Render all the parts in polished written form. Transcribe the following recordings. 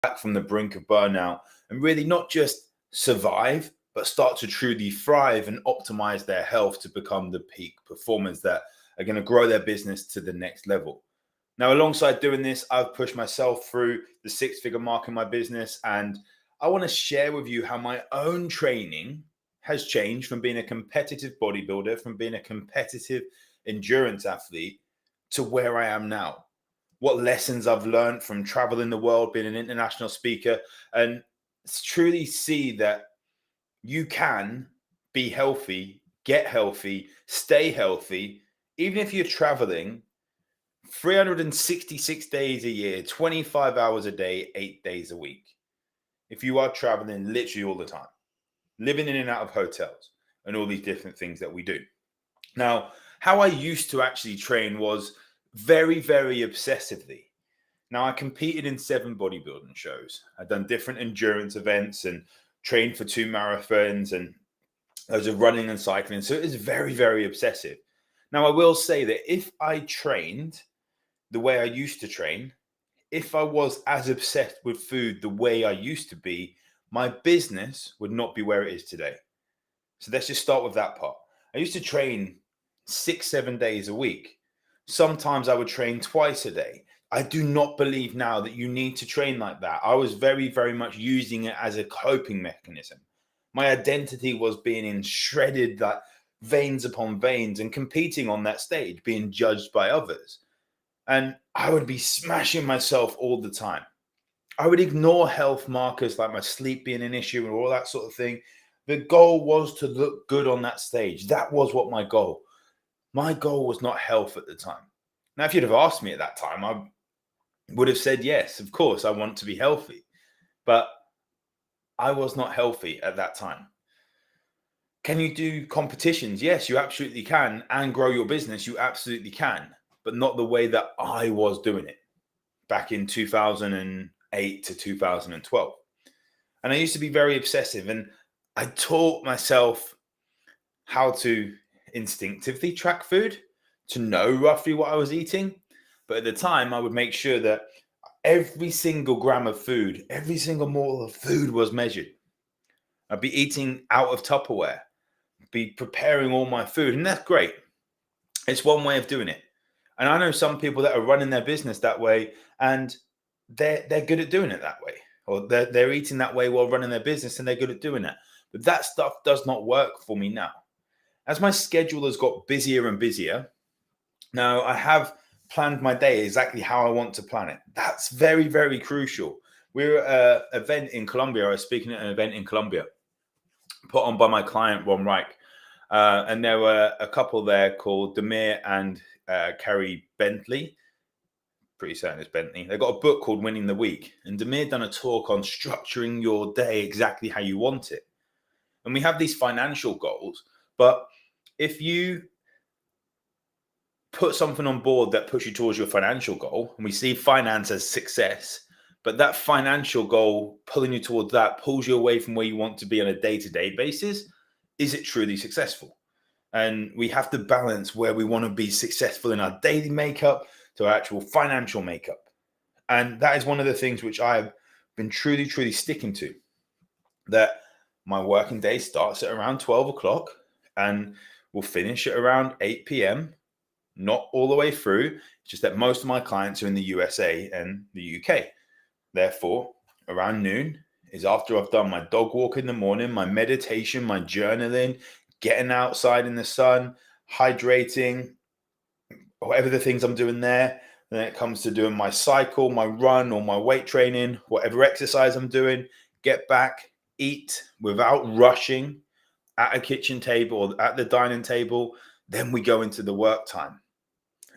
back from the brink of burnout and really not just survive, but start to truly thrive and optimize their health to become the peak performers that are going to grow their business to the next level. Now, alongside doing this, I've pushed myself through the six-figure mark in my business, and I want to share with you how my own training has changed from being a competitive bodybuilder, from being a competitive endurance athlete to where I am now. What lessons I've learned from traveling the world, being an international speaker, and truly see that you can be healthy, get healthy, stay healthy, even if you're traveling 366 days a year, 25 hours a day, 8 days a week. If you are traveling literally all the time, living in and out of hotels and all these different things that we do. Now, how I used to actually train was very, very obsessively. Now, I competed in 7 bodybuilding shows. I'd done different endurance events and trained for 2 marathons and loads of running and cycling. So it was very, very obsessive. Now, I will say that if I trained the way I used to train, if I was as obsessed with food the way I used to be, my business would not be where it is today. So let's just start with that part. I used to train 6-7 days a week. Sometimes I would train twice a day. I do not believe now that you need to train like that. I was very, very much using it as a coping mechanism. My identity was being in shredded, like veins upon veins, and competing on that stage, being judged by others. And I would be smashing myself all the time. I would ignore health markers like my sleep being an issue and all that sort of thing. The goal was to look good on that stage. That was what my goal. My goal was not health at the time. Now, if you'd have asked me at that time, I would have said, yes, of course, I want to be healthy. But I was not healthy at that time. Can you do competitions? Yes, you absolutely can. And grow your business, you absolutely can. But not the way that I was doing it back in 2008 to 2012. And I used to be very obsessive. And I taught myself how to instinctively track food, to know roughly what I was eating. But at the time, I would make sure that every single gram of food, every single morsel of food was measured. I'd be eating out of Tupperware, be preparing all my food. And that's great. It's one way of doing it. And I know some people that are running their business that way, and they're good at doing it that way. Or they're eating that way while running their business, and they're good at doing that. But that stuff does not work for me now. As my schedule has got busier and busier, now I have planned my day exactly how I want to plan it. That's very, very crucial. We're at an event in Colombia. I was speaking at an event in Colombia put on by my client, Ron Reich. And there were a couple there called Demir and Carrie Bentley. Pretty certain it's Bentley. They got a book called Winning the Week. And Demir done a talk on structuring your day exactly how you want it. And we have these financial goals. But if you put something on board that pushes you towards your financial goal, and we see finance as success, but that financial goal pulling you towards that pulls you away from where you want to be on a day-to-day basis, is it truly successful? And we have to balance where we want to be successful in our daily makeup to our actual financial makeup. And that is one of the things which I've been truly, truly sticking to, that my working day starts at around 12 o'clock and will finish at around 8 p.m., not all the way through. It's just that most of my clients are in the USA and the UK. Therefore, around noon is after I've done my dog walk in the morning, my meditation, my journaling, getting outside in the sun, hydrating, whatever the things I'm doing there. Then it comes to doing my cycle, my run, or my weight training, whatever exercise I'm doing, get back, eat without rushing at a kitchen table or at the dining table. Then we go into the work time.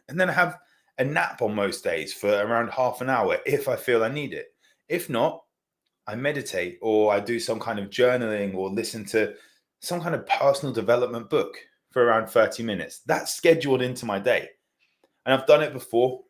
And then I have a nap on most days for around half an hour if I feel I need it. If not, I meditate or I do some kind of journaling or listen to some kind of personal development book for around 30 minutes. That's scheduled into my day. And I've done it before.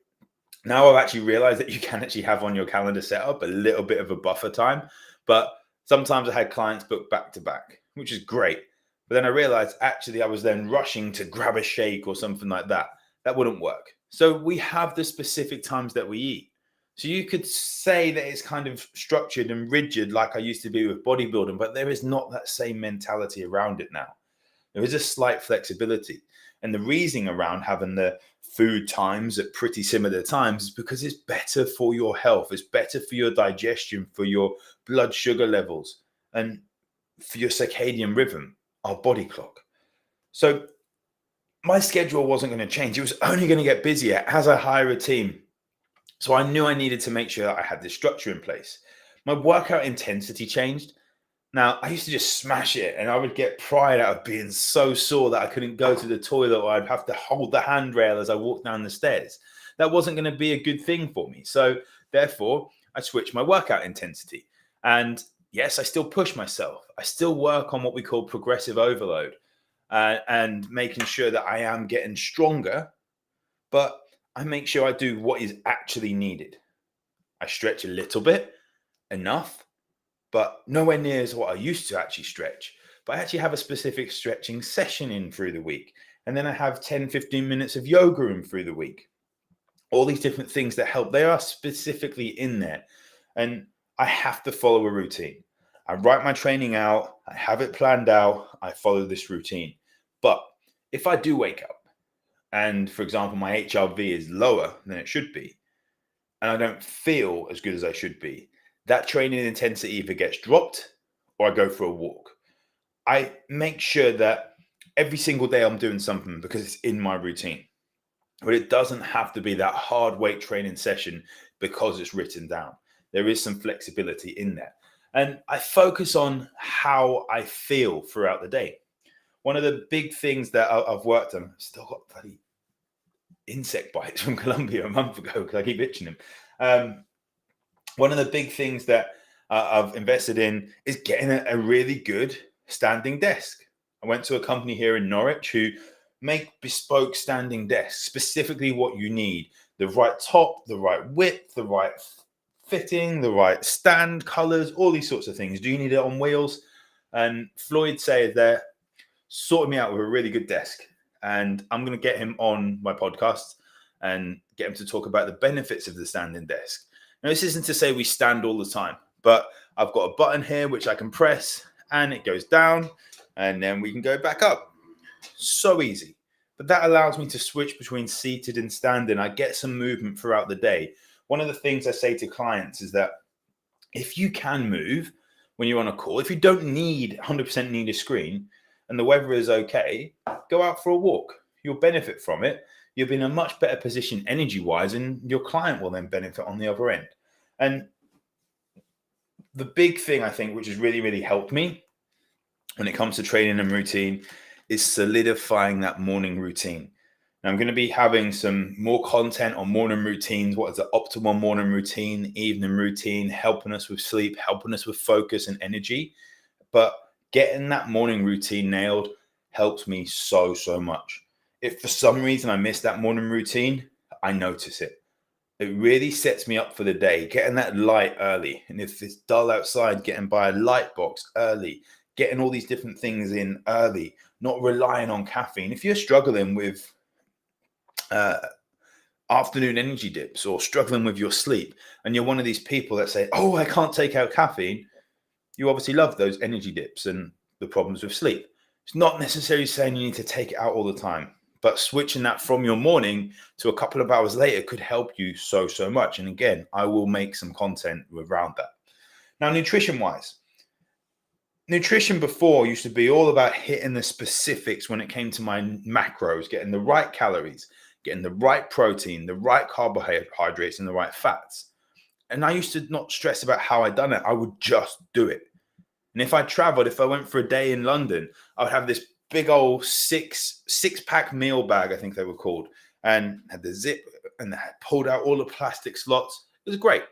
Now I've actually realized that you can actually have on your calendar set up a little bit of a buffer time. But sometimes I had clients book back to back, which is great. But then I realized actually I was then rushing to grab a shake or something like that. That wouldn't work. So we have the specific times that we eat. So you could say that it's kind of structured and rigid like I used to be with bodybuilding, but there is not that same mentality around it now. There is a slight flexibility. And the reasoning around having the food times at pretty similar times is because it's better for your health. It's better for your digestion, for your blood sugar levels, and for your circadian rhythm, our body clock. So my schedule wasn't going to change. It was only going to get busier as I hire a team. So I knew I needed to make sure that I had this structure in place. My workout intensity changed. Now, I used to just smash it, and I would get pride out of being so sore that I couldn't go to the toilet, or I'd have to hold the handrail as I walked down the stairs. That wasn't going to be a good thing for me. So therefore, I switched my workout intensity. And yes, I still push myself. I still work on what we call progressive overload, and making sure that I am getting stronger, but I make sure I do what is actually needed. I stretch a little bit, enough, but nowhere near as what I used to actually stretch. But I actually have a specific stretching session in through the week. And then I have 10, 15 minutes of yoga in through the week. All these different things that help, they are specifically in there. And I have to follow a routine. I write my training out, I have it planned out, I follow this routine. But if I do wake up and, for example, my HRV is lower than it should be, and I don't feel as good as I should be, that training intensity either gets dropped or I go for a walk. I make sure that every single day I'm doing something because it's in my routine. But it doesn't have to be that hard weight training session because it's written down. There is some flexibility in there. And I focus on how I feel throughout the day. One of the big things that I've worked on, I've still got bloody insect bites from Colombia a month ago because I keep itching them. One of the big things that I've invested in is getting a really good standing desk. I went to a company here in Norwich who make bespoke standing desks, specifically what you need: the right top, the right width, the right fitting, the right stand colors, all these sorts of things. Do you need it on wheels? And Floyd said they're sorting me out with a really good desk. And I'm going to get him on my podcast and get him to talk about the benefits of the standing desk. Now, this isn't to say we stand all the time, but I've got a button here which I can press and it goes down and then we can go back up. So easy. But that allows me to switch between seated and standing. I get some movement throughout the day. One of the things I say to clients is that if you can move when you're on a call, if you don't 100% need a screen and the weather is okay, go out for a walk. You'll benefit from it. You'll be in a much better position energy-wise, and your client will then benefit on the other end. And the big thing, I think, which has really, really helped me when it comes to training and routine, is solidifying that morning routine. Now, I'm going to be having some more content on morning routines. What is the optimal morning routine, evening routine, helping us with sleep, helping us with focus and energy. But getting that morning routine nailed helps me so, so much. If for some reason I miss that morning routine, I notice it. It really sets me up for the day, getting that light early. And if it's dull outside, getting by a light box early, getting all these different things in early, not relying on caffeine. If you're struggling with afternoon energy dips or struggling with your sleep, and you're one of these people that say, oh, I can't take out caffeine, you obviously love those energy dips and the problems with sleep. It's not necessarily saying you need to take it out all the time, but switching that from your morning to a couple of hours later could help you so, so much. And again, I will make some content around that. Now, nutrition-wise, nutrition before used to be all about hitting the specifics when it came to my macros, getting the right calories, getting the right protein, the right carbohydrates, and the right fats. And I used to not stress about how I done it. I would just do it. And if I traveled, if I went for a day in London, I would have this big old six-pack meal bag, I think they were called, and had the zip and had pulled out all the plastic slots. It was great.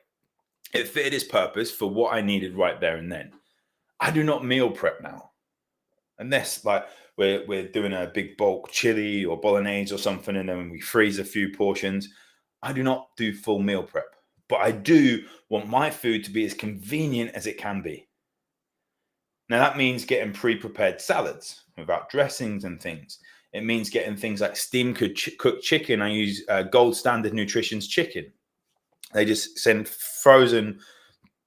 It fitted its purpose for what I needed right there and then. I do not meal prep now. Unless like we're doing a big bulk chili or bolognese or something, and then we freeze a few portions. I do not do full meal prep. But I do want my food to be as convenient as it can be. Now, that means getting pre-prepared salads without dressings and things. It means getting things like steam cooked chicken. I use Gold Standard Nutrition's chicken. They just send frozen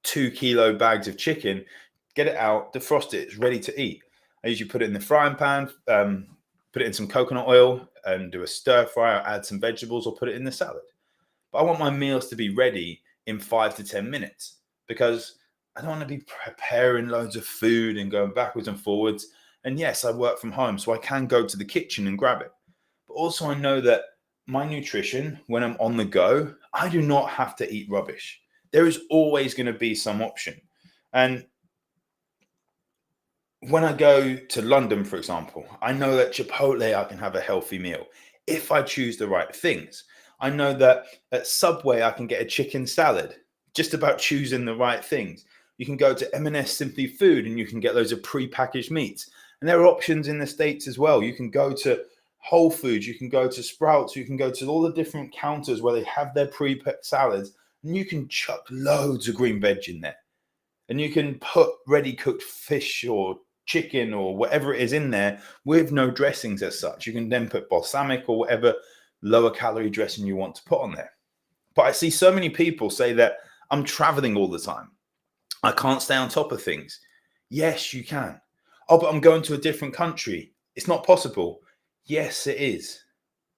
2 kilo bags of chicken, get it out, defrost it, it's ready to eat. I usually put it in the frying pan, put it in some coconut oil and do a stir fry, or add some vegetables, or put it in the salad. But I want my meals to be ready in 5 to 10 minutes, because I don't want to be preparing loads of food and going backwards and forwards. And yes, I work from home, so I can go to the kitchen and grab it. But also, I know that my nutrition, when I'm on the go, I do not have to eat rubbish. There is always going to be some option. And when I go to London, for example, I know that Chipotle, I can have a healthy meal if I choose the right things. I know that at Subway, I can get a chicken salad, just about choosing the right things. You can go to M&S Simply Food and you can get loads of pre-packaged meats. And there are options in the States as well. You can go to Whole Foods, you can go to Sprouts, you can go to all the different counters where they have their pre-packed salads, and you can chuck loads of green veg in there. And you can put ready cooked fish or chicken or whatever it is in there with no dressings as such. You can then put balsamic or whatever lower calorie dressing you want to put on there. But I see so many people say that I'm traveling all the time, I can't stay on top of things. Yes, you can. Oh, but I'm going to a different country, it's not possible. Yes, it is.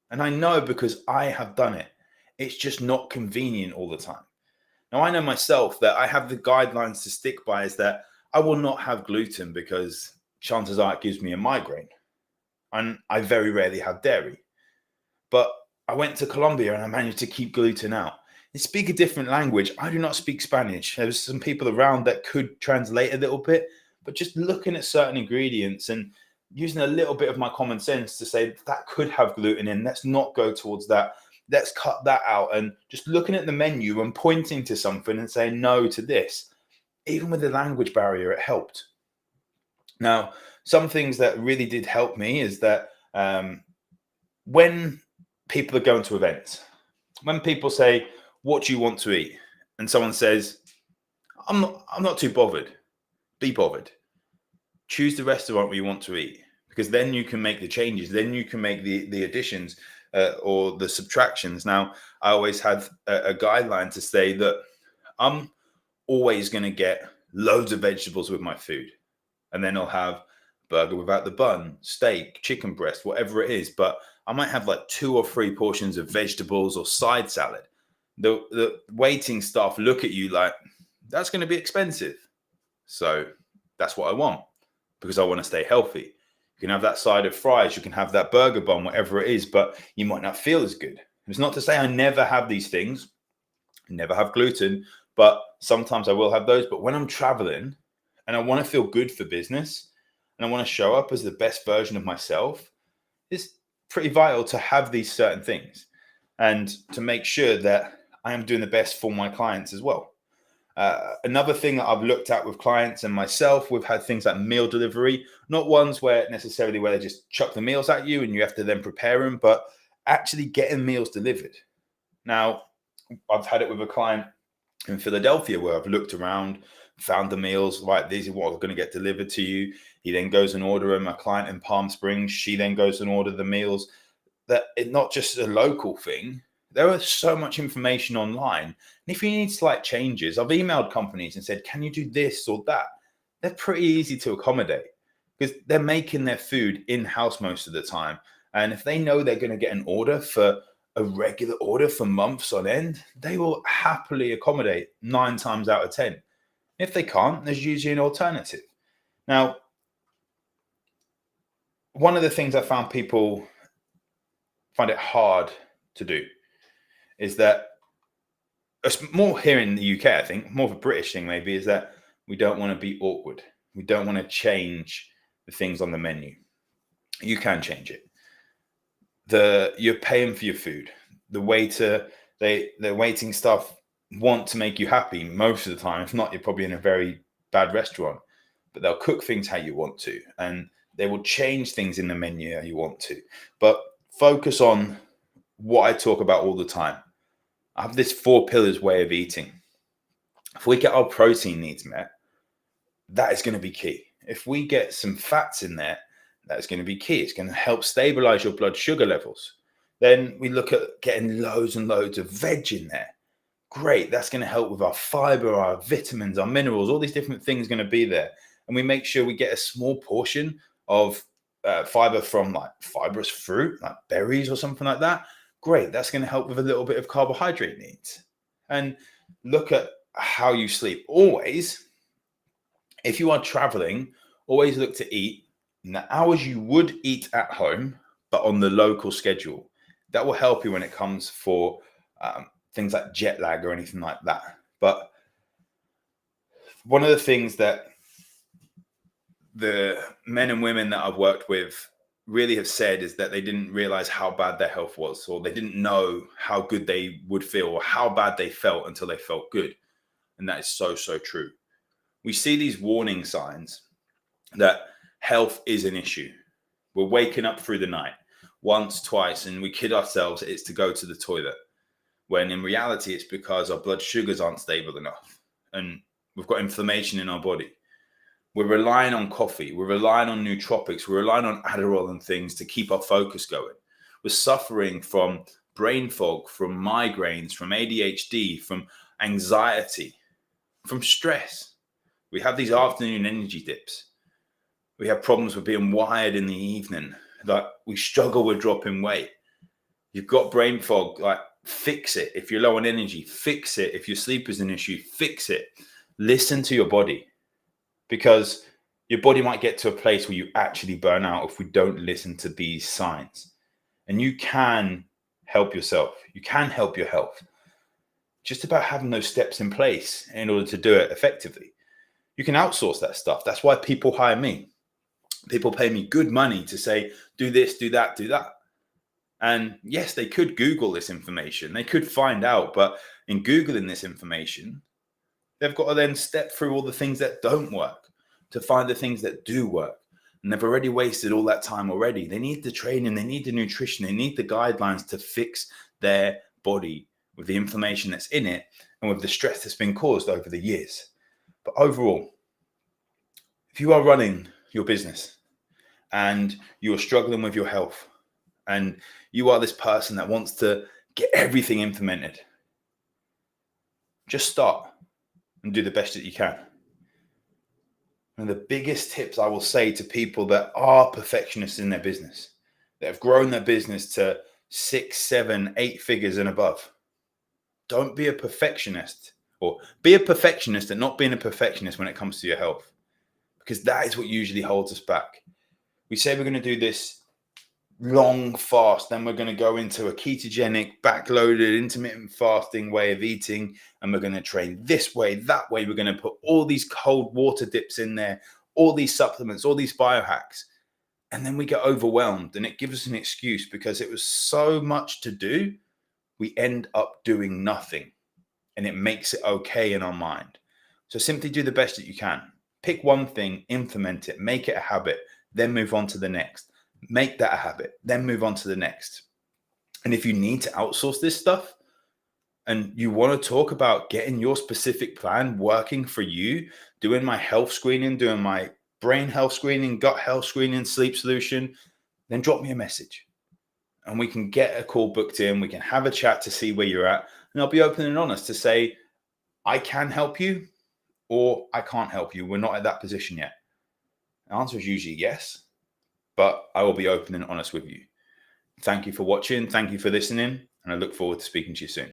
And I know, because I have done it. It's just not convenient all the time. Now, I know myself that I have the guidelines to stick by, is that I will not have gluten, because chances are it gives me a migraine. And I very rarely have dairy. But I went to Colombia and I managed to keep gluten out. They speak a different language. I do not speak Spanish. There's some people around that could translate a little bit, but just looking at certain ingredients and using a little bit of my common sense to say that could have gluten in, let's not go towards that. Let's cut that out. And just looking at the menu and pointing to something and saying no to this, even with the language barrier, it helped. Now, some things that really did help me is that when people are going to events, when people say, what do you want to eat? And someone says, I'm not too bothered. Be bothered. Choose the restaurant where you want to eat, because then you can make the changes. Then you can make the additions or the subtractions. Now, I always had a guideline to say that I'm always going to get loads of vegetables with my food. And then I'll have burger without the bun, steak, chicken breast, whatever it is. But I might have like 2 or 3 portions of vegetables or side salad. The waiting staff look at you like, that's going to be expensive. So that's what I want, because I want to stay healthy. You can have that side of fries, you can have that burger bun, whatever it is, but you might not feel as good. It's not to say I never have these things, never have gluten, but sometimes I will have those. But when I'm traveling and I want to feel good for business and I want to show up as the best version of myself, it's pretty vital to have these certain things and to make sure that I am doing the best for my clients as well. Another thing that I've looked at with clients and myself, we've had things like meal delivery, not ones where necessarily where they just chuck the meals at you and you have to then prepare them, but actually getting meals delivered. Now, I've had it with a client in Philadelphia where I've looked around, found the meals, right, these are what are going to get delivered to you. He then goes and order them. A client in Palm Springs, she then goes and order the meals. That it's not just a local thing. There is so much information online. And if you need slight changes, I've emailed companies and said, can you do this or that? They're pretty easy to accommodate, because they're making their food in-house most of the time. And if they know they're going to get an order for a regular order for months on end, they will happily accommodate 9 times out of 10. If they can't, there's usually an alternative. Now, one of the things I found people find it hard to do is that, it's more here in the UK, I think, more of a British thing maybe, is that we don't want to be awkward. We don't want to change the things on the menu. You can change it. You're paying for your food. The waiter, the waiting staff want to make you happy most of the time. If not, you're probably in a very bad restaurant. But they'll cook things how you want to, and they will change things in the menu how you want to. But focus on what I talk about all the time. I have this 4 pillars way of eating. If we get our protein needs met, that is going to be key. If we get some fats in there, that's going to be key. It's going to help stabilize your blood sugar levels. Then we look at getting loads and loads of veg in there. Great, that's going to help with our fiber, our vitamins, our minerals, all these different things going to be there. And we make sure we get a small portion of fiber from like fibrous fruit, like berries or something like that. Great, that's going to help with a little bit of carbohydrate needs. And look at how you sleep. Always, if you are traveling, always look to eat in the hours you would eat at home, but on the local schedule. That will help you when it comes for things like jet lag or anything like that. But one of the things that the men and women that I've worked with really have said is that they didn't realize how bad their health was, or they didn't know how good they would feel or how bad they felt until they felt good. And that is so, so true. We see these warning signs that health is an issue. We're waking up through the night once, twice, and we kid ourselves it's to go to the toilet, when in reality it's because our blood sugars aren't stable enough and we've got inflammation in our body. We're relying on coffee, we're relying on nootropics, we're relying on Adderall and things to keep our focus going. We're suffering from brain fog, from migraines, from ADHD, from anxiety, from stress. We have these afternoon energy dips. We have problems with being wired in the evening. Like, we struggle with dropping weight. You've got brain fog, like, fix it. If you're low on energy, fix it. If your sleep is an issue, fix it. Listen to your body, because your body might get to a place where you actually burn out if we don't listen to these signs. And you can help yourself. You can help your health. Just about having those steps in place in order to do it effectively. You can outsource that stuff. That's why people hire me. People pay me good money to say, do this, do that, do that. And yes, they could Google this information. They could find out, but in Googling this information, they've got to then step through all the things that don't work to find the things that do work. And they've already wasted all that time already. They need the training, they need the nutrition, they need the guidelines to fix their body with the inflammation that's in it and with the stress that's been caused over the years. But overall, if you are running your business and you are struggling with your health and you are this person that wants to get everything implemented, just start and do the best that you can. One of the biggest tips I will say to people that are perfectionists in their business, that have grown their business to 6, 7, 8 figures and above, don't be a perfectionist, or be a perfectionist and not being a perfectionist when it comes to your health, because that is what usually holds us back. We say we're going to do this long fast, then we're going to go into a ketogenic, backloaded, intermittent fasting way of eating, and we're going to train this way, that way. We're going to put all these cold water dips in there, all these supplements, all these biohacks, and then we get overwhelmed, and it gives us an excuse because it was so much to do. We end up doing nothing, and it makes it okay in our mind. So simply do the best that you can. Pick one thing, implement it, make it a habit, then move on to the next. Make that a habit, then move on to the next. And if you need to outsource this stuff and you want to talk about getting your specific plan working for you, doing my health screening, doing my brain health screening, gut health screening, sleep solution, then drop me a message and we can get a call booked in. We can have a chat to see where you're at. And I'll be open and honest to say, I can help you or I can't help you. We're not at that position yet. The answer is usually yes, but I will be open and honest with you. Thank you for watching. Thank you for listening. And I look forward to speaking to you soon.